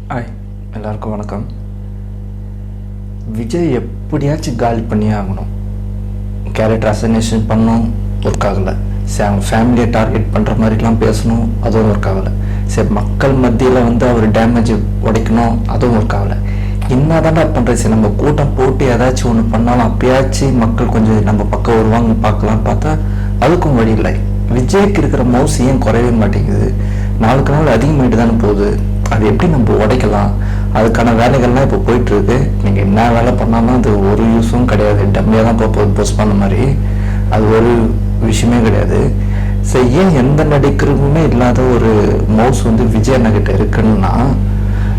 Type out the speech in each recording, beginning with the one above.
Hi, எல்லாருக்கும் வணக்கம். விஜய் எப்படியாச்சும் காலி பண்ணியே ஆகணும். கேரக்டர் அசனேஷன் பண்ணணும், ஒர்க் ஆகலை. சரி, அவங்க ஃபேமிலியை டார்கெட் பண்ணுற மாதிரிலாம் பேசணும், அதுவும் ஒர்க் ஆகலை. சரி, மக்கள் மத்தியில் வந்து அவர் டேமேஜ் உடைக்கணும், அதுவும் ஒர்க் ஆகலை. என்ன தாண்டா பண்ணுறது? சரி, நம்ம கூட்டம் போட்டு ஏதாச்சும் ஒன்று பண்ணாலும் அப்பயாச்சும் மக்கள் கொஞ்சம் நம்ம பக்கம் வருவாங்க பார்க்கலாம். பார்த்தா அதுக்கும் வழி இல்லை. விஜய்க்கு இருக்கிற மவுஸ் ஏன் குறையவே மாட்டேங்குது? நாளுக்கு நாள் அதிகமாகிட்டு தானே போகுது. அது எப்படி நம்ம உடைக்கலாம்? அதுக்கான வேலைகள்லாம் இப்போ போயிட்டுருக்கு. நீங்கள் என்ன வேலை பண்ணாலும் அது ஒரு யூஸும் கிடையாது. டம்மியாக தான் போஸ்ட் பண்ண மாதிரி அது ஒரு விஷயமே கிடையாது. சரி, ஏன் எந்த நடிக்கிறதுமே இல்லாத ஒரு மவுஸ் வந்து விஜய் அண்ணகிட்ட இருக்குன்னா,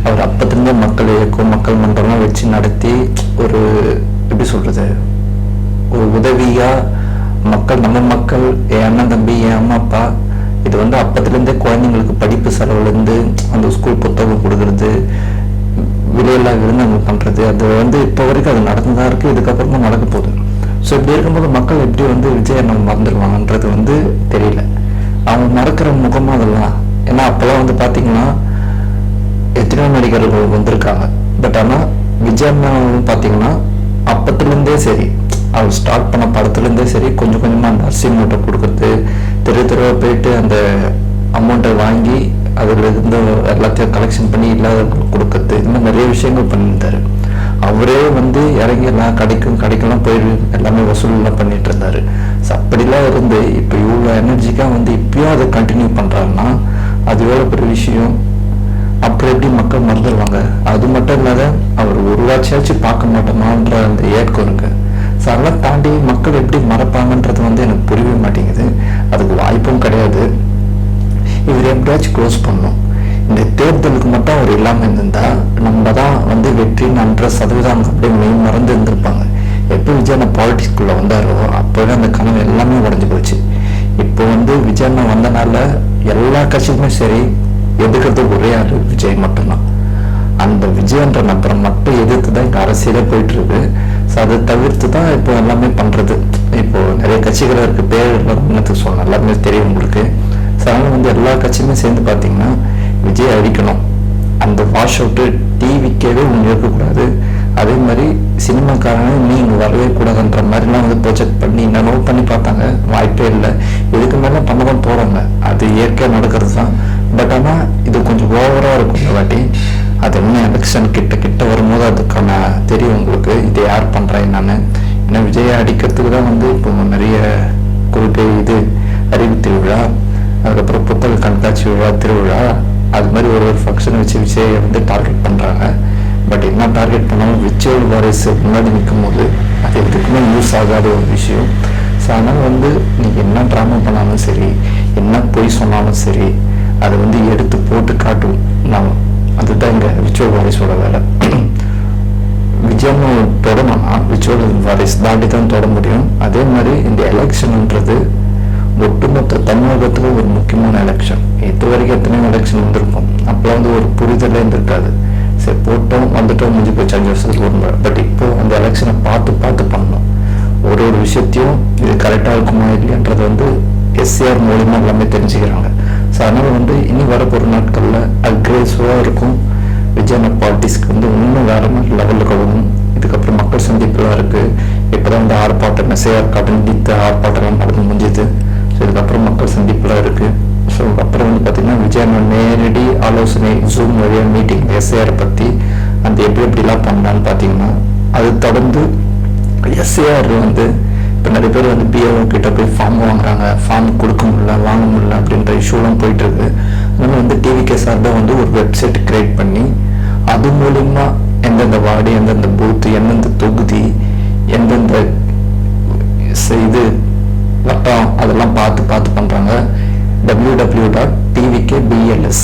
அவர் அப்பத்துலேருந்தே மக்கள் இயக்கம் மக்கள் மன்றம்லாம் வச்சு நடத்தி ஒரு எப்படி சொல்கிறது, ஒரு உதவியாக மக்கள், நம்ம மக்கள், என் அண்ணன் தம்பி, என் அம்மா அப்பா, இது வந்து அப்பத்துலேருந்தே குழந்தைங்களுக்கு படிப்பு செலவுலேருந்து அந்த ஸ்கூல் புத்தகம் கொடுக்கறது, விலையில்லா விருந்தங்கள் பண்ணுறது, அது வந்து இப்போ வரைக்கும் அது நடந்து தான் இருக்குது. இதுக்கப்புறமா நடக்க போகுது. ஸோ இப்படி இருக்கும்போது மக்கள் எப்படி வந்து விஜய் அண்ணன் மறந்துடுவாங்கன்றது வந்து தெரியல. அவங்க மறக்கிற முகமாக அதெல்லாம். ஏன்னா அப்போல்லாம் வந்து பார்த்தீங்கன்னா எத்தனையோ நடிகர்கள் வந்திருக்காங்க. பட் ஆனால் விஜய் அண்ணன் பார்த்தீங்கன்னா அப்பத்துலேருந்தே சரி, அவர் ஸ்டார்ட் பண்ண படத்துலேருந்தே சரி, கொஞ்சம் கொஞ்சமாக அந்த அரிசி மூட்டை கொடுக்குறது, தெருவாக போயிட்டு அந்த அமௌண்ட்டை வாங்கி அதில் இருந்து எல்லாத்தையும் கலெக்ஷன் பண்ணி இல்லாதவங்களுக்கு கொடுக்கறது, இந்த மாதிரி நிறைய விஷயங்கள் பண்ணியிருந்தார். அவரே வந்து இறங்கி எல்லாம் கடைக்கெல்லாம் போயிட்டு எல்லாமே வசூலெலாம் பண்ணிட்டு இருந்தார். ஸோ அப்படிலாம் இருந்து இப்போ இவ்வளோ எனர்ஜிக்காக வந்து இப்பயும் அதை கண்டினியூ பண்ணுறாருன்னா அது எவ்வளோ பெரிய விஷயம். அப்புறம் எப்படி மக்கள் மறந்துடுவாங்க? அது மட்டும் இல்லாத அவர் ஒரு வாட்சியாச்சும் பார்க்க மாட்டோமான்ற அந்த ஏக்கம் இருக்கு. ஸோ அதெல்லாம் தாண்டி மக்கள் எப்படி மறப்பாங்கன்றது வந்து எனக்கு புரியவே மாட்டேங்குது. அதுக்கு வாய்ப்பும் கிடையாது. இவர் எப்படியாச்சும் க்ளோஸ் பண்ணணும். இந்த தேர்தலுக்கு மட்டும் அவர் இல்லாமல் இருந்திருந்தால் நம்ம தான் வந்து வெற்றி 100% அப்படியே மெயின் மறந்து இருந்திருப்பாங்க. எப்போ விஜய் அண்ணா பாலிட்டிக்ஸ்குள்ளே வந்தாரோ அப்போவே அந்த கனவு எல்லாமே உடஞ்சி போச்சு. இப்போ வந்து விஜய் அண்ணா வந்தனால எல்லா கட்சியுமே சரி, எதிர்க்கிறது ஒரே ஆள் விஜய் மட்டும்தான். அந்த விஜயன்ற நபரை மட்டும் எதிர்த்து தான் இங்கே அரசியலே போயிட்டு இருக்கு. ஸோ அதை தவிர்த்து தான் இப்போ எல்லாமே பண்ணுறது. இப்போ நிறைய கட்சிகள் இருக்கு, பேர் என்னத்துக்கு சொல்லணும், எல்லாருமே தெரியும் உங்களுக்கு. ஸோ அதனால வந்து எல்லா கட்சியுமே சேர்ந்து பார்த்தீங்கன்னா விஜய் அடிக்கணும், அந்த வாஷ் அவுட்டு டிவிக்கவே ஒன்று இருக்கக்கூடாது. அதே மாதிரி சினிமாக்காரங்க நீங்கள் வரவே கூடாதுன்ற மாதிரிலாம் வந்து ப்ரொஜெக்ட் பண்ணி என்னென்னோ பண்ணி பார்த்தாங்க, வாய்ப்பே இல்லை. இதுக்கு மேலே பண்ண தான் போகிறாங்க, அது இயற்கையாக நடக்கிறது தான். பட் ஆனால் இது கொஞ்சம் ஓவராக இருக்கும் இந்த வாட்டி. அது என்ன எலெக்ஷன் கிட்ட வரும்போது அதுக்கான தெரியும் உங்களுக்கு, இது யார் பண்ணுறா என்னன்னு. ஏன்னா விஜயை அடிக்கிறதுக்கு தான் வந்து இப்போ நிறைய குறுக்கு இது அறிவு திருவிழா, அதுக்கப்புறம் புத்தக கண்காட்சி விழா, திருவிழா, அது மாதிரி ஒரு ஃபங்க்ஷன் வச்சு விஜயை வந்து டார்கெட் பண்ணுறாங்க. பட் என்ன டார்கெட் பண்ணாலும் விஜய் வாரிஸ் முன்னாடி நிற்கும் போது அது எதுக்குமே யூஸ் ஆகாத ஒரு விஷயம். ஸோ அதனால் வந்து நீங்கள் என்ன ட்ராமா பண்ணாலும் சரி, என்ன பொய் சொன்னாலும் சரி, அதை வந்து எடுத்து போட்டு காட்டும். நான் அதுதான் இங்கே விஜய் வாரிசோட வேலை. விஜய்னு தொடரணும்னா விஜய் வாரிஸ் தாண்டி தான் தொட முடியும். அதே மாதிரி இந்த எலெக்ஷன்ன்றது ஒட்டுமொத்த தமிழகத்துல ஒரு முக்கியமான எலெக்ஷன். இது வரைக்கும் எத்தனையோ எலெக்ஷன் வந்திருக்கும், அப்போலாம் வந்து ஒரு புரிதலே இருந்திருக்காது. சரி, போட்டோம் வந்துட்டோம், முடிஞ்சு போச்சு, 5 வருஷத்துக்கு ஒரு முறை. பட் இப்போ அந்த எலெக்ஷனை பார்த்து பண்ணணும். ஒரு விஷயத்தையும் இது கரெக்டாக இருக்குமா இல்லையன்றது வந்து எஸ்ஏஆர் மூலமா எல்லாமே தெரிஞ்சுக்கிறாங்க. ஸோ அதனால வந்து இனி வரப்போகிற நாட்களில் அக்ரெசிவாக இருக்கும். விஜய் அண்ணா பாலிட்டிக்ஸ்க்கு வந்து இன்னும் வேற மாதிரி லெவலில் கொடுக்கணும். இதுக்கப்புறம் மக்கள் சந்திப்புலாம் இருக்குது. இப்போ தான் இந்த ஆர்ப்பாட்டம் எஸ்ஏஆர் கண்டித்த ஆர்ப்பாட்டம்லாம் நடந்து முடிஞ்சுது. ஸோ இதுக்கப்புறம் மக்கள் சந்திப்புலாம் இருக்குது. ஸோ அப்புறம் வந்து பார்த்திங்கன்னா விஜய் அண்ணா நேரடி ஆலோசனை ஜூம் வழியாக மீட்டிங் எஸ்ஏஆரை பற்றி அந்த எப்படிலாம் பண்ணலான்னு பார்த்தீங்கன்னா, அது தொடர்ந்து எஸ்ஏஆர் வந்து இப்போ நிறைய பேர் வந்து பிஏஓ கிட்ட போய் ஃபார்ம் வாங்குறாங்க, ஃபார்ம் கொடுக்க முடியல, வாங்க முடியல அப்படின்ற இஷ்யூலாம் போயிட்டு இருக்கு. அதனால வந்து டிவிகே சார்பாக வந்து ஒரு வெப்சைட் கிரியேட் பண்ணி அது மூலிமா எந்தெந்த வார்டு, எந்தெந்த பூத்து, எந்தெந்த தொகுதி, எந்தெந்த இது வட்டம், அதெல்லாம் பார்த்து பண்ணுறாங்க. www.tvkbls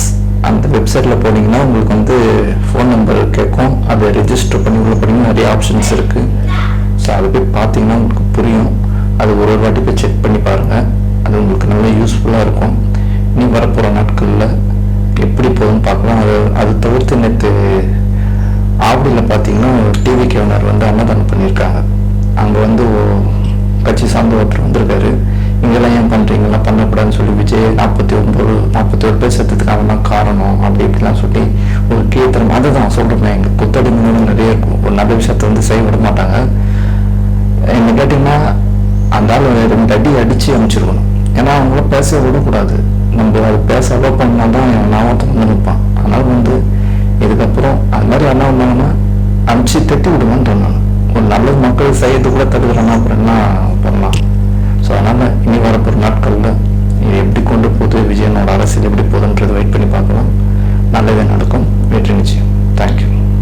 அந்த வெப்சைட்டில் போனீங்கன்னா உங்களுக்கு வந்து ஃபோன் நம்பர் கேட்கும். அதை ரெஜிஸ்டர் பண்ணி உள்ள போனீங்கன்னா நிறைய ஆப்ஷன்ஸ் இருக்குது. ஸோ அதை போய் பார்த்தீங்கன்னா உங்களுக்கு புரியும். அது ஒரு வாட்டி போய் செக் பண்ணி பாருங்கள், அது உங்களுக்கு நல்ல யூஸ்ஃபுல்லாக இருக்கும். இனி வரப்போகிற நாட்களில் எப்படி போகுதுன்னு பார்க்கலாம். அது தவிர்த்து நேற்று ஆவடியில் பார்த்தீங்கன்னா டிவிகே ஓனர் வந்து அன்னதானம் பண்ணியிருக்காங்க. அங்கே வந்து கட்சி சார்ந்த ஒருத்தர் வந்திருக்காரு. இங்கெல்லாம் ஏன் பண்ணுறீங்கலாம் பண்ணக்கூடாதுன்னு சொல்லி விஜய் 41 பேர் செத்துறதுக்கு அவன் தான் காரணம் அப்படி இப்படிலாம் சொல்லி ஒரு கீழ்த்தரம். அதுதான் சொல்கிறேன், எங்கள் குத்தடிமைகளும் நிறைய இருக்கும். ஒரு நல்ல விஷயத்த வந்து செய்ய விட மாட்டாங்க. என்ன கேட்டிங்கன்னா அந்த ஆள் 2 அடி அடித்து அனுப்பிச்சிருக்கணும். ஏன்னா அவங்கள பேச விடக்கூடாது. நம்ம அது பேச அலோவ் பண்ணால் தான் நாமத்தை வந்து நிற்பான். அதனால் வந்து இதுக்கப்புறம் அது மாதிரி என்ன பண்ணாங்கன்னா அனுப்பிச்சு தட்டி விடுவான்னு தோணும். ஒரு நல்லது மக்கள் செய்யறது கூட தடுக்கிறேன்னா அப்புறம் என்ன பண்ணலாம். ஸோ அதனால் இனி வரப்போகிற நாட்கள்